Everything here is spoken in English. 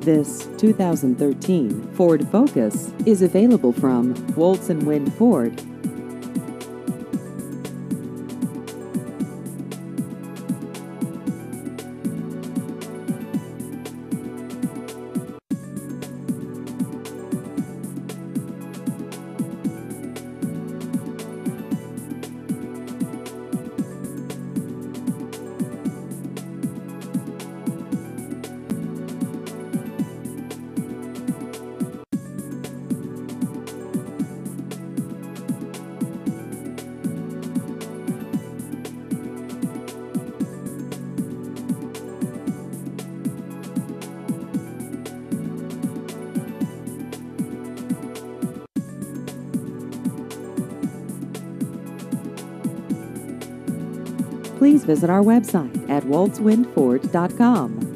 This 2013 Ford Focus is available from Woltz and Wind Ford. Please visit our website at woltzwindford.com.